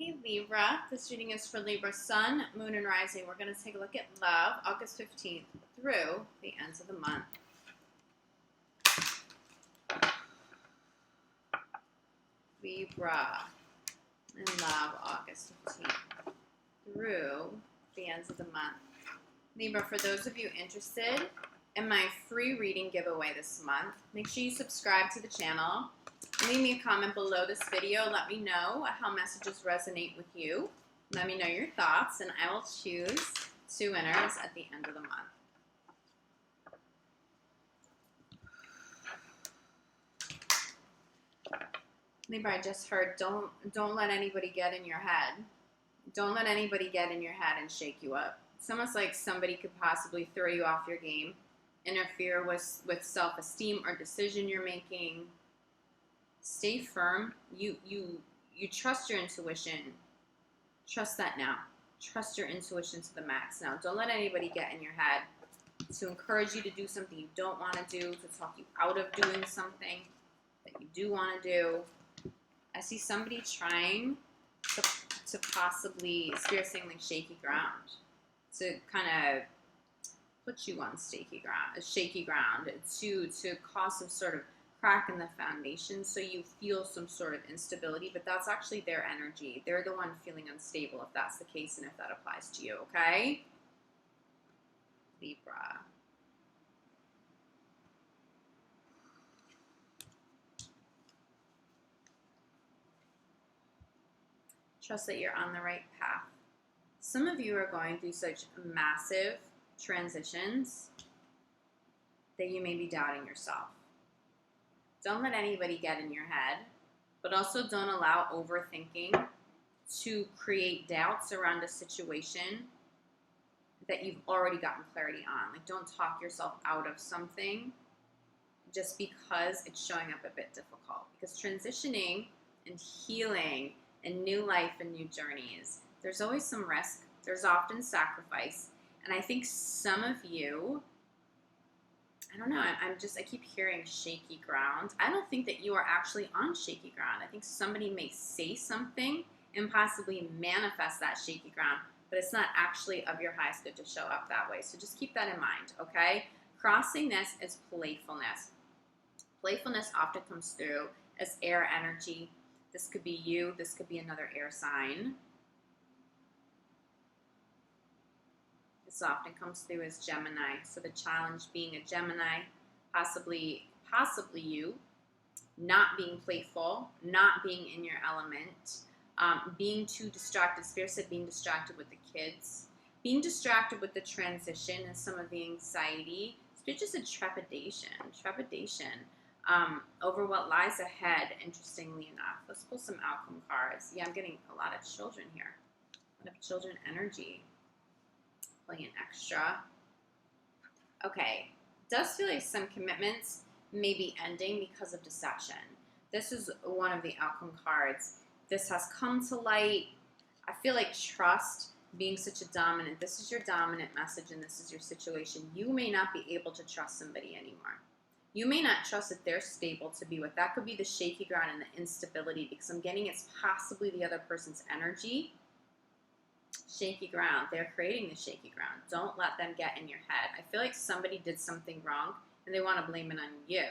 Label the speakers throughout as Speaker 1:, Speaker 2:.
Speaker 1: Hey Libra, this reading is for Libra Sun, Moon, and Rising. We're going to take a look at love, August 15th through the ends of the month. Libra and love, August 15th through the ends of the month. Libra, for those of you interested in my free reading giveaway this month, make sure you subscribe to the channel. Leave me a comment below this video. Let me know how messages resonate with you. Let me know your thoughts, and I will choose 2 winners at the end of the month. Libra, I just heard, don't let anybody get in your head. Don't let anybody get in your head and shake you up. It's almost like somebody could possibly throw you off your game, interfere with self-esteem or decision you're making. Stay firm. You trust your intuition. Trust that now. Trust your intuition to the max now. Don't let anybody get in your head to encourage you to do something you don't want to do, to talk you out of doing something that you do want to do. I see somebody trying to possibly, Spirit saying like shaky ground, to kind of put you on shaky ground, to cause some sort of crack in the foundation so you feel some sort of instability, but that's actually their energy. They're the one feeling unstable if that's the case and if that applies to you, okay? Libra. Trust that you're on the right path. Some of you are going through such massive transitions that you may be doubting yourself. Don't let anybody get in your head, but also don't allow overthinking to create doubts around a situation that you've already gotten clarity on. Like, don't talk yourself out of something just because it's showing up a bit difficult. Because transitioning and healing and new life and new journeys, there's always some risk. There's often sacrifice. And I think some of you, I don't know, I keep hearing shaky ground. I don't think that you are actually on shaky ground. I think somebody may say something and possibly manifest that shaky ground, but it's not actually of your highest good to show up that way. So just keep that in mind, okay? Crossing this is playfulness. Playfulness often comes through as air energy. This could be you. This could be another air sign. This often comes through as Gemini. So the challenge being a Gemini, possibly you, not being playful, not being in your element, being too distracted. Spirit said being distracted with the kids, being distracted with the transition and some of the anxiety. Spirit just said trepidation over what lies ahead, interestingly enough. Let's pull some outcome cards. Yeah, I'm getting a lot of children here. A lot of children energy. An extra. Okay, does feel like some commitments may be ending because of deception. This is one of the outcome cards. This has come to light. I feel like trust being such a dominant, this is your dominant message and this is your situation. You may not be able to trust somebody anymore. You may not trust that they're stable to be with. That could be the shaky ground and the instability, because I'm getting it's possibly the other person's energy. Shaky ground. They're creating the shaky ground. Don't let them get in your head. I feel like somebody did something wrong and they want to blame it on you.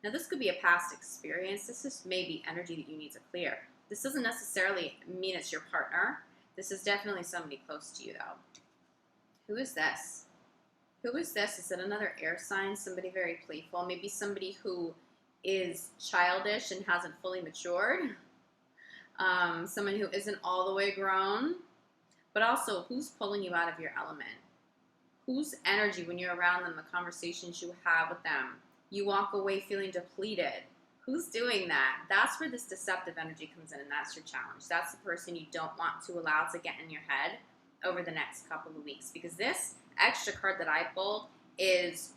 Speaker 1: Now, this could be a past experience. This is maybe energy that you need to clear. This doesn't necessarily mean it's your partner. This is definitely somebody close to you, though. Who is this? Who is this? Is it another air sign? Somebody very playful. Maybe somebody who is childish and hasn't fully matured. Someone who isn't all the way grown. But also, who's pulling you out of your element? Whose energy, when you're around them, the conversations you have with them, you walk away feeling depleted. Who's doing that? That's where this deceptive energy comes in, and that's your challenge. That's the person you don't want to allow to get in your head over the next couple of weeks, because this extra card that I pulled is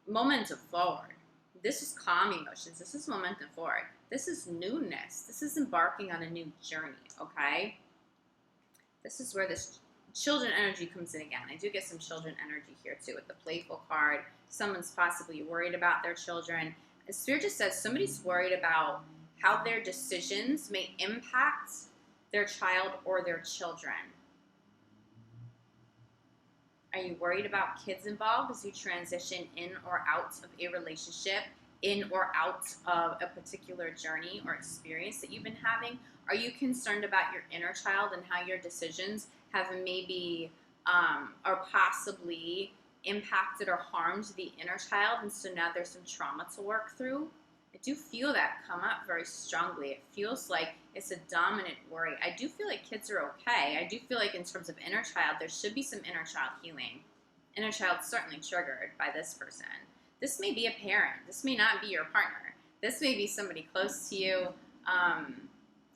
Speaker 1: momentum forward. This is calm emotions. This is momentum forward. This is newness. This is embarking on a new journey, okay? This is where this children energy comes in again. I do get some children energy here too with the playful card. Someone's possibly worried about their children. Spirit just says somebody's worried about how their decisions may impact their child or their children. Are you worried about kids involved as you transition in or out of a relationship, in or out of a particular journey or experience that you've been having? Are you concerned about your inner child and how your decisions have maybe or possibly impacted or harmed the inner child, and so now there's some trauma to work through? I do feel that come up very strongly. It feels like it's a dominant worry. I do feel like kids are okay. I do feel like in terms of inner child, there should be some inner child healing. Inner child certainly triggered by this person. This may be a parent. This may not be your partner. This may be somebody close to you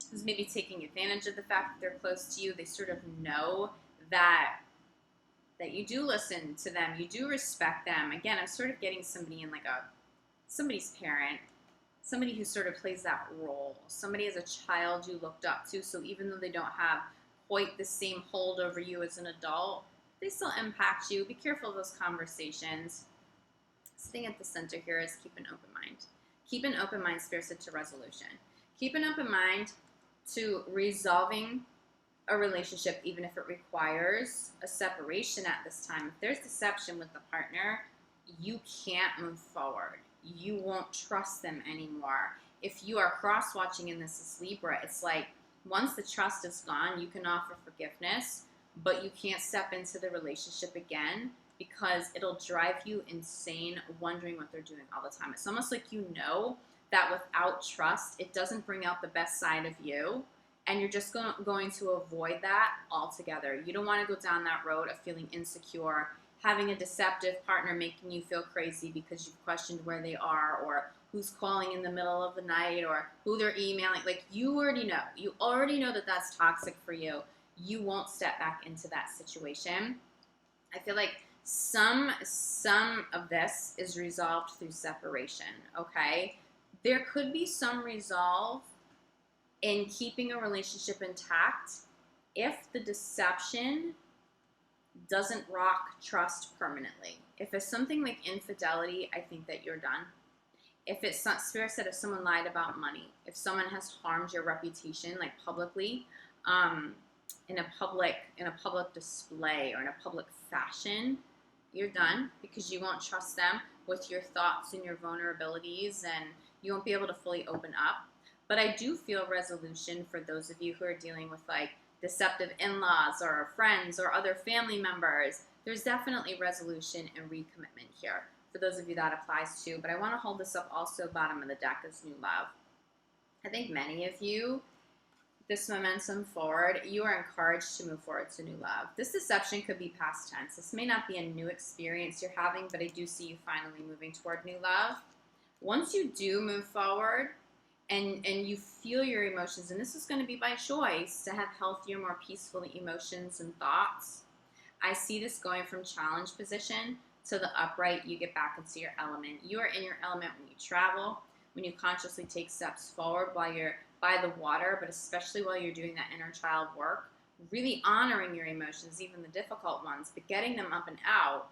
Speaker 1: who's maybe taking advantage of the fact that they're close to you. They sort of know that you do listen to them. You do respect them. Again, I'm sort of getting somebody in like somebody's parent. Somebody who sort of plays that role. Somebody as a child you looked up to, so even though they don't have quite the same hold over you as an adult, they still impact you. Be careful of those conversations. Sitting at the center here is keep an open mind. Keep an open mind, Spirit said, to resolution. Keep an open mind to resolving a relationship, even if it requires a separation at this time. If there's deception with the partner, you can't move forward. You won't trust them anymore. If you are cross-watching and this is Libra, it's like once the trust is gone, you can offer forgiveness, but you can't step into the relationship again because it'll drive you insane wondering what they're doing all the time. It's almost like you know that without trust, it doesn't bring out the best side of you, and you're just going to avoid that altogether. You don't want to go down that road of feeling insecure, having a deceptive partner making you feel crazy because you've questioned where they are or who's calling in the middle of the night or who they're emailing. Like, you already know. You already know that that's toxic for you. You won't step back into that situation. I feel like some of this is resolved through separation, okay? There could be some resolve in keeping a relationship intact if the deception doesn't rock trust permanently. If it's something like infidelity, I think that you're done. If it's not, Spirit said, if someone lied about money, if someone has harmed your reputation, like publicly, in a public display or in a public fashion, you're done, because you won't trust them with your thoughts and your vulnerabilities, and you won't be able to fully open up. But I do feel resolution for those of you who are dealing with like deceptive in-laws or friends or other family members. There's definitely resolution and recommitment here for those of you that applies to. But I want to hold this up also bottom of the deck as new love. I think many of you, this momentum forward, you are encouraged to move forward to new love. This deception could be past tense. This may not be a new experience you're having, but I do see you finally moving toward new love. Once you do move forward, and you feel your emotions, and this is going to be by choice, to have healthier, more peaceful emotions and thoughts. I see this going from challenge position to the upright. You get back into your element. You are in your element when you travel, when you consciously take steps forward while you're by the water, but especially while you're doing that inner child work, really honoring your emotions, even the difficult ones, but getting them up and out.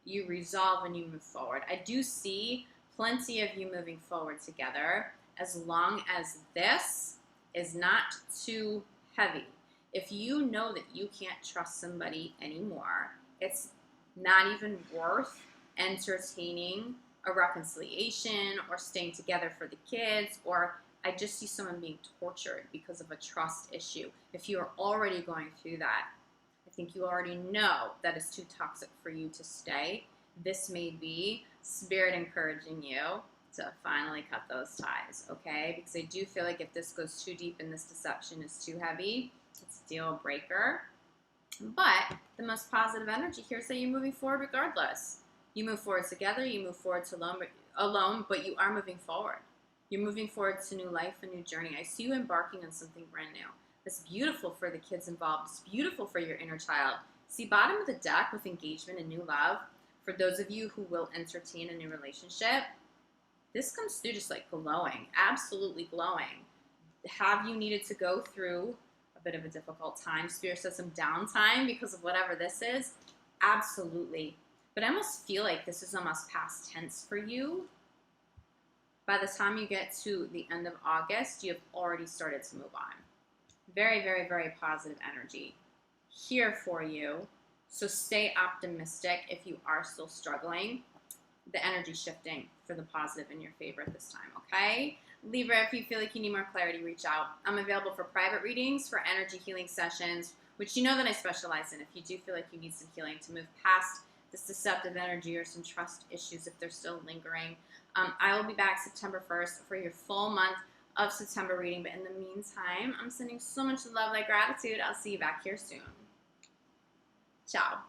Speaker 1: You resolve and you move forward. I do see plenty of you moving forward together, as long as this is not too heavy. If you know that you can't trust somebody anymore, it's not even worth entertaining a reconciliation or staying together for the kids, or I just see someone being tortured because of a trust issue. If you're already going through that, I think you already know that it's too toxic for you to stay. This may be Spirit encouraging you to finally cut those ties, okay? Because I do feel like if this goes too deep and this deception is too heavy, it's a deal breaker. But the most positive energy here is that you're moving forward regardless. You move forward together, you move forward to alone, but you are moving forward. You're moving forward to new life, a new journey. I see you embarking on something brand new. It's beautiful for the kids involved. It's beautiful for your inner child. See, bottom of the deck with engagement and new love, for those of you who will entertain a new relationship, this comes through just like glowing, absolutely glowing. Have you needed to go through a bit of a difficult time? Spirit says some downtime because of whatever this is. Absolutely. But I almost feel like this is almost past tense for you. By the time you get to the end of August, you have already started to move on. Very, very, very positive energy here for you. So stay optimistic if you are still struggling. The energy shifting for the positive in your favor this time, okay? Libra, if you feel like you need more clarity, reach out. I'm available for private readings, for energy healing sessions, which you know that I specialize in. If you do feel like you need some healing to move past this deceptive energy or some trust issues if they're still lingering, I will be back September 1st for your full month of September reading. But in the meantime, I'm sending so much love, like gratitude. I'll see you back here soon. Ciao.